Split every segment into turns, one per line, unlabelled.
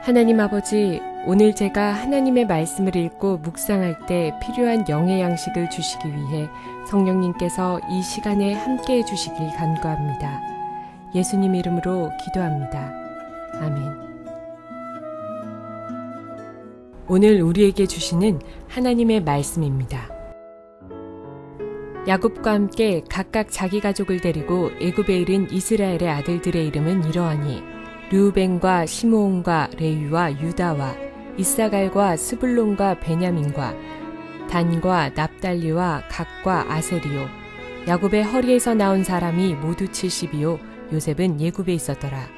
하나님 아버지, 오늘 제가 하나님의 말씀을 읽고 묵상할 때 필요한 영의 양식을 주시기 위해 성령님께서 이 시간에 함께해 주시길 간구합니다. 예수님 이름으로 기도합니다. 아멘. 오늘 우리에게 주시는 하나님의 말씀입니다. 야곱과 함께 각각 자기 가족을 데리고 애굽에 이른 이스라엘의 아들들의 이름은 이러하니 르우벤과 시므온과 레위와 유다와 이사갈과 스불론과 베냐민과 단과 납달리와 gad과 아세리요. 야곱의 허리에서 나온 사람이 모두 70이요 요셉은 예굽에 있었더라.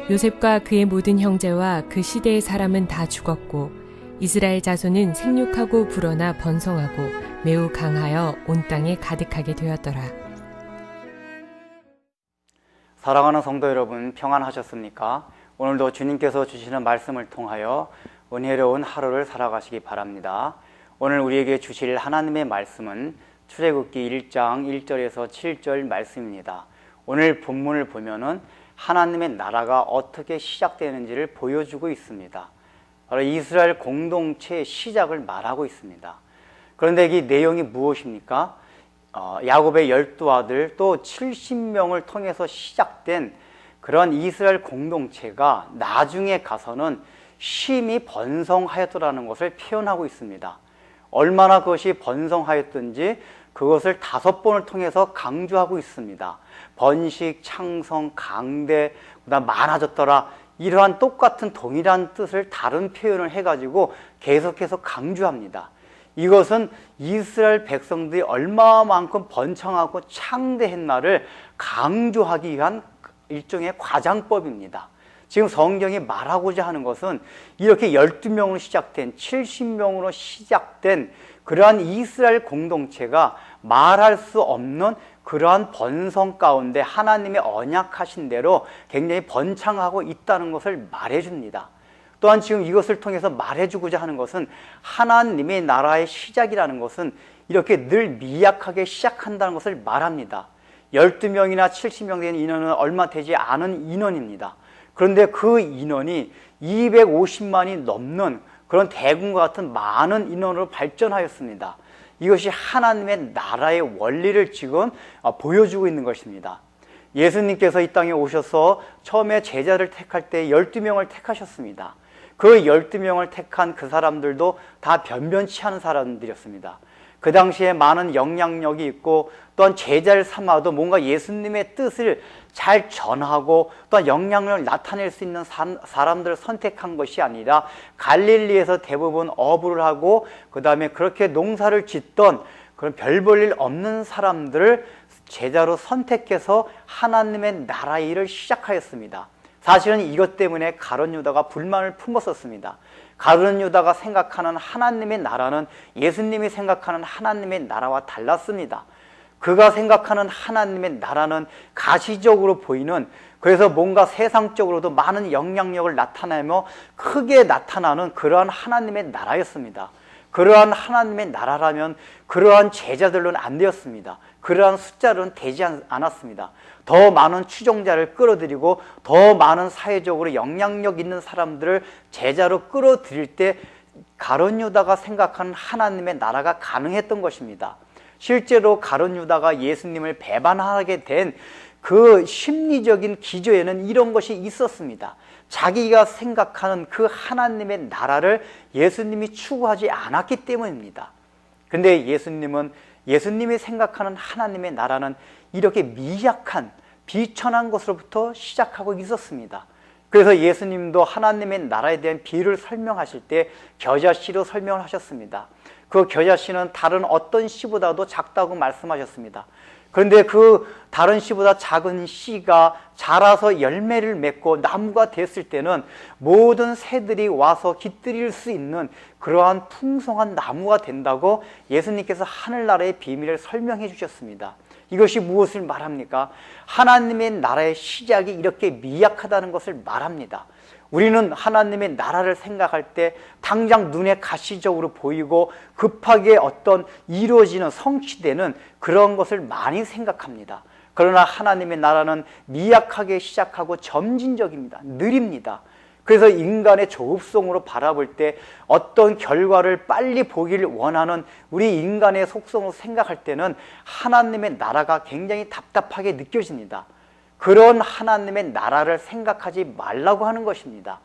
요셉과 그의 모든 형제와 그 시대의 사람은 다 죽었고 이스라엘 자손은 생육하고 불어나 번성하고 매우 강하여 온 땅에 가득하게 되었더라.
사랑하는 성도 여러분, 평안하셨습니까? 오늘도 주님께서 주시는 말씀을 통하여 은혜로운 하루를 살아가시기 바랍니다. 오늘 우리에게 주실 하나님의 말씀은 출애굽기 1장 1절에서 7절 말씀입니다. 오늘 본문을 보면은 하나님의 나라가 어떻게 시작되는지를 보여주고 있습니다. 바로 이스라엘 공동체의 시작을 말하고 있습니다. 그런데 이 내용이 무엇입니까? 야곱의 12아들 또 70명을 통해서 시작된 그런 이스라엘 공동체가 나중에 가서는 심히 번성하였더라는 것을 표현하고 있습니다. 얼마나 그것이 번성하였던지 그것을 5번을 통해서 강조하고 있습니다. 번식, 창성, 강대, 그다음 많아졌더라. 이러한 똑같은 동일한 뜻을 다른 표현을 해가지고 계속해서 강조합니다. 이것은 이스라엘 백성들이 얼마만큼 번창하고 창대했나를 강조하기 위한 일종의 과장법입니다. 지금 성경이 말하고자 하는 것은 이렇게 12명으로 시작된 70명으로 시작된 그러한 이스라엘 공동체가 말할 수 없는 그러한 번성 가운데 하나님의 언약하신 대로 굉장히 번창하고 있다는 것을 말해줍니다. 또한 지금 이것을 통해서 말해주고자 하는 것은 하나님의 나라의 시작이라는 것은 이렇게 늘 미약하게 시작한다는 것을 말합니다. 12명이나 70명 되는 인원은 얼마 되지 않은 인원입니다. 그런데 그 인원이 250만이 넘는 그런 대군과 같은 많은 인원으로 발전하였습니다. 이것이 하나님의 나라의 원리를 지금 보여주고 있는 것입니다. 예수님께서 이 땅에 오셔서 처음에 제자를 택할 때 12명을 택하셨습니다. 그 12명을 택한 그 사람들도 다 변변치 않은 사람들이었습니다. 그 당시에 많은 영향력이 있고 또한 제자를 삼아도 뭔가 예수님의 뜻을 잘 전하고 또한 영향력을 나타낼 수 있는 사람들을 선택한 것이 아니라 갈릴리에서 대부분 어부를 하고 그 다음에 그렇게 농사를 짓던 그런 별 볼 일 없는 사람들을 제자로 선택해서 하나님의 나라 일을 시작하였습니다. 사실은 이것 때문에 가룟 유다가 불만을 품었었습니다. 가룟 유다가 생각하는 하나님의 나라는 예수님이 생각하는 하나님의 나라와 달랐습니다. 그가 생각하는 하나님의 나라는 가시적으로 보이는, 그래서 뭔가 세상적으로도 많은 영향력을 나타내며 크게 나타나는 그러한 하나님의 나라였습니다. 그러한 하나님의 나라라면 그러한 제자들로는 안 되었습니다. 그러한 숫자로는 되지 않았습니다. 더 많은 추종자를 끌어들이고 더 많은 사회적으로 영향력 있는 사람들을 제자로 끌어들일 때 가룟 유다가 생각하는 하나님의 나라가 가능했던 것입니다. 실제로 가룟 유다가 예수님을 배반하게 된 그 심리적인 기조에는 이런 것이 있었습니다. 자기가 생각하는 그 하나님의 나라를 예수님이 추구하지 않았기 때문입니다. 근데 예수님이 생각하는 하나님의 나라는 이렇게 미약한 비천한 것으로부터 시작하고 있었습니다. 그래서 예수님도 하나님의 나라에 대한 비유를 설명하실 때 겨자씨로 설명을 하셨습니다. 그 겨자씨는 다른 어떤 씨보다도 작다고 말씀하셨습니다. 그런데 그 다른 씨보다 작은 씨가 자라서 열매를 맺고 나무가 됐을 때는 모든 새들이 와서 깃들일 수 있는 그러한 풍성한 나무가 된다고 예수님께서 하늘나라의 비밀을 설명해 주셨습니다. 이것이 무엇을 말합니까? 하나님의 나라의 시작이 이렇게 미약하다는 것을 말합니다. 우리는 하나님의 나라를 생각할 때 당장 눈에 가시적으로 보이고 급하게 어떤 이루어지는 성취되는 그런 것을 많이 생각합니다. 그러나 하나님의 나라는 미약하게 시작하고 점진적입니다. 느립니다. 그래서 인간의 조급성으로 바라볼 때 어떤 결과를 빨리 보기를 원하는 우리 인간의 속성으로 생각할 때는 하나님의 나라가 굉장히 답답하게 느껴집니다. 그런 하나님의 나라를 생각하지 말라고 하는 것입니다.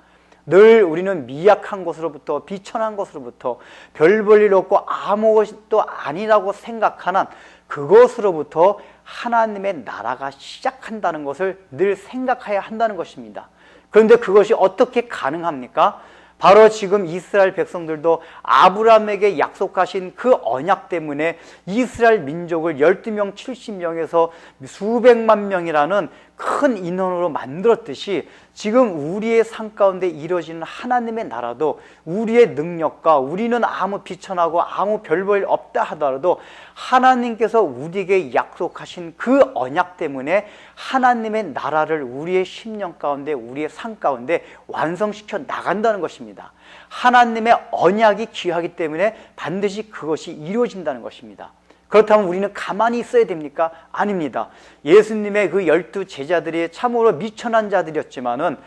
늘 우리는 미약한 것으로부터, 비천한 것으로부터, 별 볼 일 없고 아무것도 아니라고 생각하는 그것으로부터 하나님의 나라가 시작한다는 것을 늘 생각해야 한다는 것입니다. 그런데 그것이 어떻게 가능합니까? 바로 지금 이스라엘 백성들도 아브라함에게 약속하신 그 언약 때문에 이스라엘 민족을 12명, 70명에서 수백만 명이라는 큰 인원으로 만들었듯이 지금 우리의 삶 가운데 이루어지는 하나님의 나라도 우리의 능력과 우리는 아무 비천하고 아무 별 볼 일 없다 하더라도 하나님께서 우리에게 약속하신 그 언약 때문에 하나님의 나라를 우리의 심령 가운데, 우리의 삶 가운데 완성시켜 나간다는 것입니다. 하나님의 언약이 귀하기 때문에 반드시 그것이 이루어진다는 것입니다. 그렇다면 우리는 가만히 있어야 됩니까? 아닙니다. 예수님의 그 12 제자들이 참으로 미천한 자들이었지만은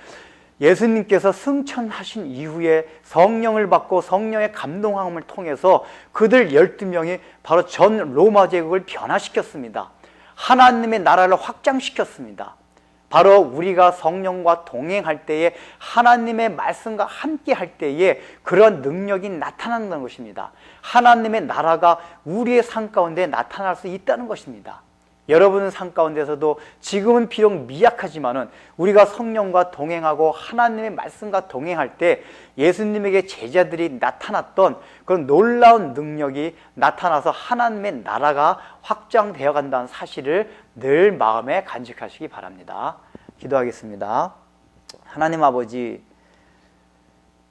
예수님께서 승천하신 이후에 성령을 받고 성령의 감동함을 통해서 그들 12명이 바로 전 로마 제국을 변화시켰습니다. 하나님의 나라를 확장시켰습니다. 바로 우리가 성령과 동행할 때에, 하나님의 말씀과 함께 할 때에 그런 능력이 나타난다는 것입니다. 하나님의 나라가 우리의 삶 가운데 나타날 수 있다는 것입니다. 여러분의 삶 가운데서도 지금은 비록 미약하지만은 우리가 성령과 동행하고 하나님의 말씀과 동행할 때 예수님에게 제자들이 나타났던 그런 놀라운 능력이 나타나서 하나님의 나라가 확장되어 간다는 사실을 늘 마음에 간직하시기 바랍니다. 기도하겠습니다. 하나님 아버지,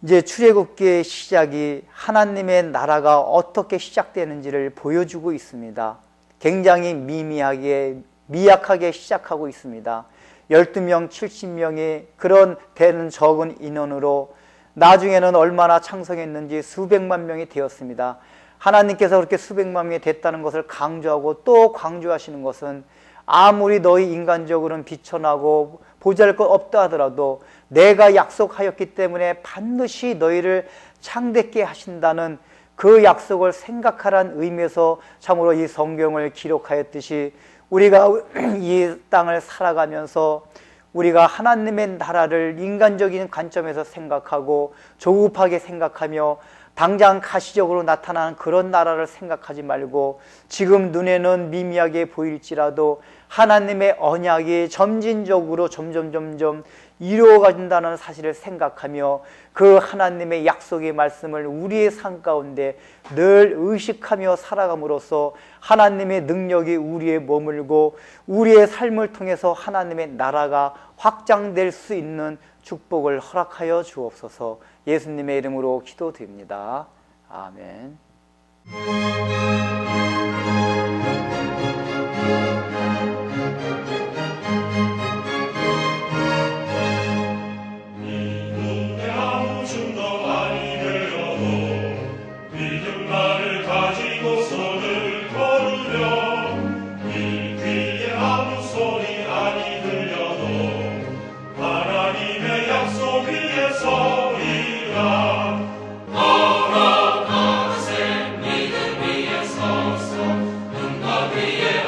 이제 출애굽기의 시작이 하나님의 나라가 어떻게 시작되는지를 보여주고 있습니다. 굉장히 미약하게 시작하고 있습니다. 12명, 70명의 그런 되는 적은 인원으로 나중에는 얼마나 창성했는지 수백만 명이 되었습니다. 하나님께서 그렇게 수백만 명이 됐다는 것을 강조하고 또 강조하시는 것은 아무리 너희 인간적으로는 비천하고 보잘것 없다 하더라도 내가 약속하였기 때문에 반드시 너희를 창대케 하신다는 그 약속을 생각하라는 의미에서 참으로 이 성경을 기록하였듯이 우리가 이 땅을 살아가면서 우리가 하나님의 나라를 인간적인 관점에서 생각하고 조급하게 생각하며 당장 가시적으로 나타나는 그런 나라를 생각하지 말고 지금 눈에는 미미하게 보일지라도 하나님의 언약이 점진적으로 점점 이루어진다는 사실을 생각하며 그 하나님의 약속의 말씀을 우리의 삶 가운데 늘 의식하며 살아감으로써 하나님의 능력이 우리에 머물고 우리의 삶을 통해서 하나님의 나라가 확장될 수 있는 축복을 허락하여 주옵소서. 예수님의 이름으로 기도드립니다. 아멘.
믿음 위에 서서 눈과 귀에